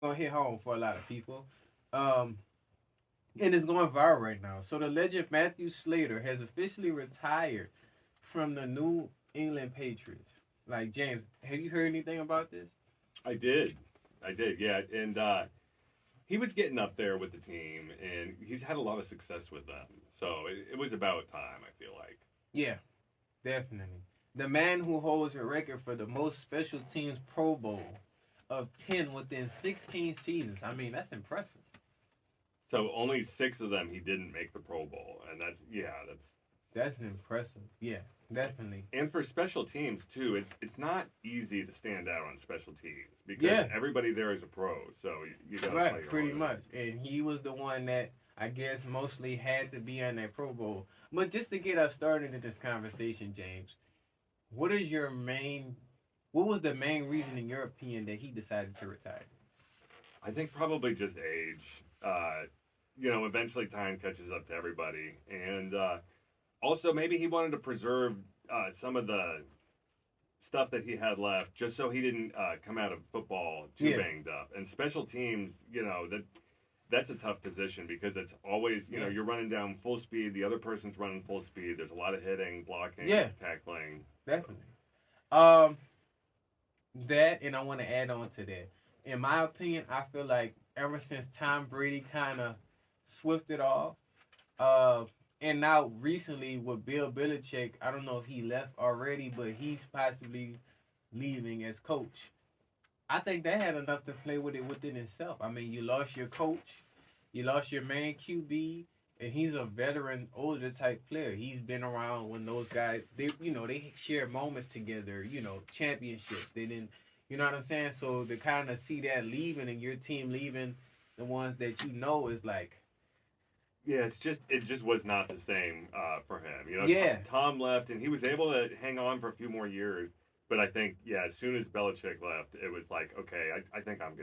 gonna hit home for a lot of people. Um, and it's going viral right now. So the legend Matthew Slater has officially retired from the New England Patriots. Like James, have you heard anything about this? I did. I did, yeah. And he was getting up there with the team, and he's had a lot of success with them. So it was about time, I feel like. Yeah, definitely. The man who holds a record for the most special teams Pro Bowl of 10 within 16 seasons. I mean, that's impressive. So only six of them he didn't make the Pro Bowl, and that's That's impressive. Yeah, definitely. and for special teams too. It's not easy to stand out on special teams because Yeah, everybody there is a pro, so you got to play right, your pretty much. hardest. And he was the one that I guess mostly had to be on that Pro Bowl. But just to get us started in this conversation, James, what is your main what was the main reason in your opinion that he decided to retire? I think probably just age. Eventually time catches up to everybody, and also maybe he wanted to preserve some of the stuff that he had left, just so he didn't come out of football too Yeah, banged up. And special teams, that's a tough position because it's always, yeah, you're running down full speed, the other person's running full speed. There's a lot of hitting, blocking, yeah, tackling. definitely. Um, that and I want to add on to that. In my opinion, I feel like ever since Tom Brady kind of swifted off, uh, and now recently with Bill Belichick, I don't know if he left already, but he's possibly leaving as coach. I think that had enough to play with it within itself. I mean, you lost your coach, you lost your main QB, and he's a veteran, older type player. He's been around when those guys, they share moments together, championships. They didn't, you know what I'm saying? So to kind of see that leaving and your team leaving the ones that you know is like, Yeah, it just was not the same for him. yeah, Tom left, and he was able to hang on for a few more years. But I think, yeah, as soon as Belichick left, it was like, okay, I think I'm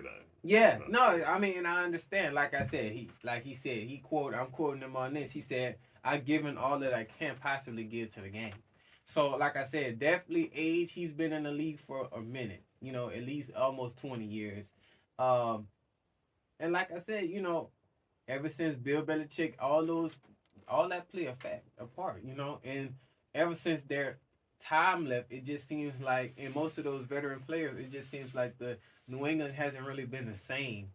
yeah, gonna no, leave. I mean, and I understand. Like I said, he said, I'm quoting him on this. He said, "I've given all that I can possibly give to the game." So, like I said, definitely age. He's been in the league for a minute. At least almost 20 years. Um, and like I said, ever since Bill Belichick, all that play a fact a part. And ever since their time left, it just seems like, in most of those veteran players, it just seems like the New England hasn't really been the same.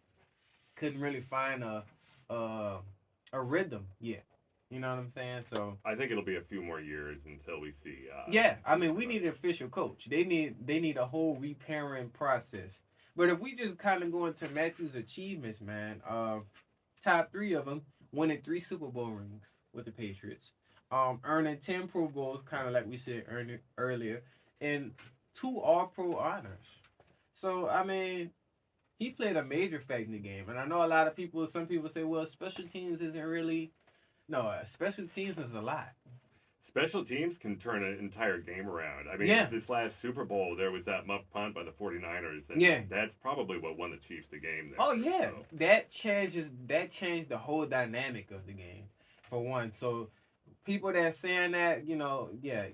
Couldn't really find a, a rhythm yet. You know what I'm saying? So I think it'll be a few more years until we see yeah, I see mean, some we of need an official coach. They need a whole repairing process. But if we just kind of go into Matthew's achievements, man, top three of them: winning three Super Bowl rings with the Patriots, earning 10 Pro Bowls, kind of like we said earlier, and two All Pro honors. So I mean, he played a major factor in the game. And I know a lot of people, some people say, well, special teams isn't really. No, special teams is a lot. special teams can turn an entire game around. I mean, Yeah, this last Super Bowl, there was that muff punt by the 49ers, and yeah. that's probably what won the Chiefs the game Oh there. yeah, So that changed the whole dynamic of the game, for one. So people that saying that, yeah,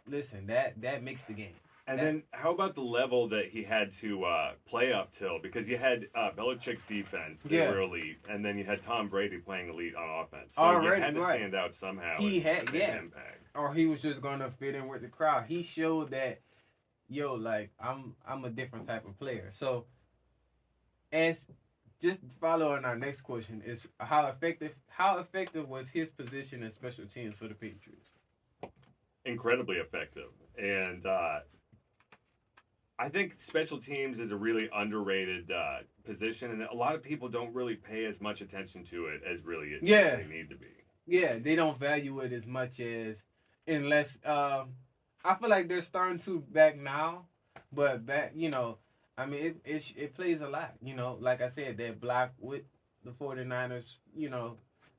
listen, that makes the game. And That then how about the level that he had to play up till? Because you had Belichick's defense; they yeah, were elite, and then you had Tom Brady playing elite on offense. So you already had to right. stand out somehow He and had make an yeah, impact. or he was just gonna fit in with the crowd. He showed that, yo, like I'm a different type of player. So as just following our next question is how effective was his position in special teams for the Patriots? Incredibly effective, and I think special teams is a really underrated position, and a lot of people don't really pay as much attention to it as really as Yeah, they need to be. yeah, they don't value it as much as unless I feel like they're starting to back now, but back I mean it plays a lot. Like I said, that block with the 49ers,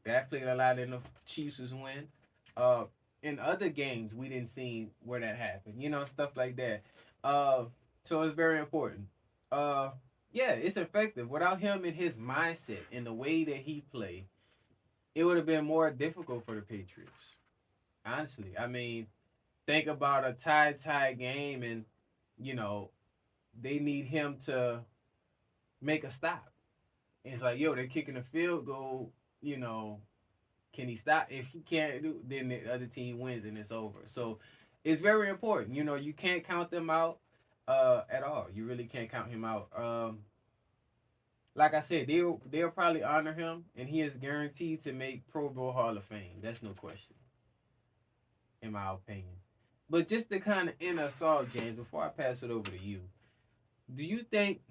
that played a lot in the Chiefs' win. Uh, in other games, we didn't see where that happened. Stuff like that. Uh, so it's very important. Uh, yeah, it's effective. Without him and his mindset and the way that he played, it would have been more difficult for the Patriots. Honestly, I mean, think about a tie game, and you know they need him to make a stop. it's like, yo, they're kicking a field goal. You know, can he stop? If he can't do, then the other team wins and it's over. So it's very important. You know, you can't count them out at all. You really can't count him out. Like I said, they'll probably honor him, and he is guaranteed to make Pro Bowl Hall of Fame. That's no question, in my opinion. But just to kind of end us off, James, before I pass it over to you, do you think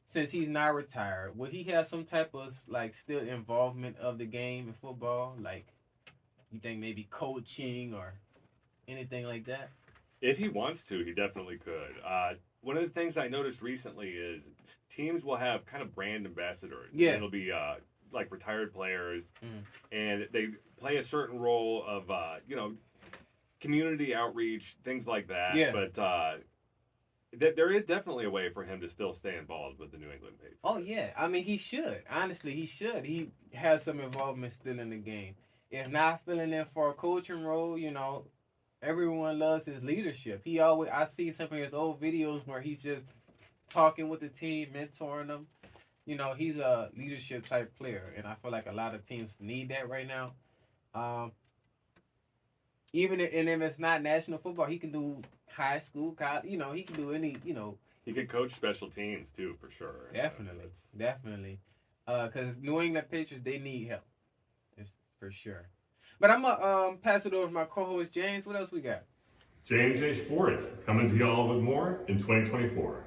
since he's not retired, would he have some type of like still involvement of the game in football? Like, you think maybe coaching or anything like that? If he wants to, he definitely could. One of the things I noticed recently is teams will have kind of brand ambassadors. Yeah. And it'll be like retired players, Mm. and they play a certain role of, community outreach, things like that. Yeah. But there is definitely a way for him to still stay involved with the New England Patriots. Oh yeah, I mean he should. Honestly, he should. He has some involvement still in the game. If not filling in for a coaching role, you know, everyone loves his leadership. He always I see some of his old videos where he's just talking with the team, mentoring them. You know, he's a leadership type player, and I feel like a lot of teams need that right now. Um, and if it's not national football, he can do high school, college. You know, he can do any. You know, He could coach special teams too, for sure. definitely, definitely. Because New England Patriots, they need help. It's for sure. But I'm gonna pass it over to my co-host James. What else we got? J&J Sports coming to y'all with more in 2024.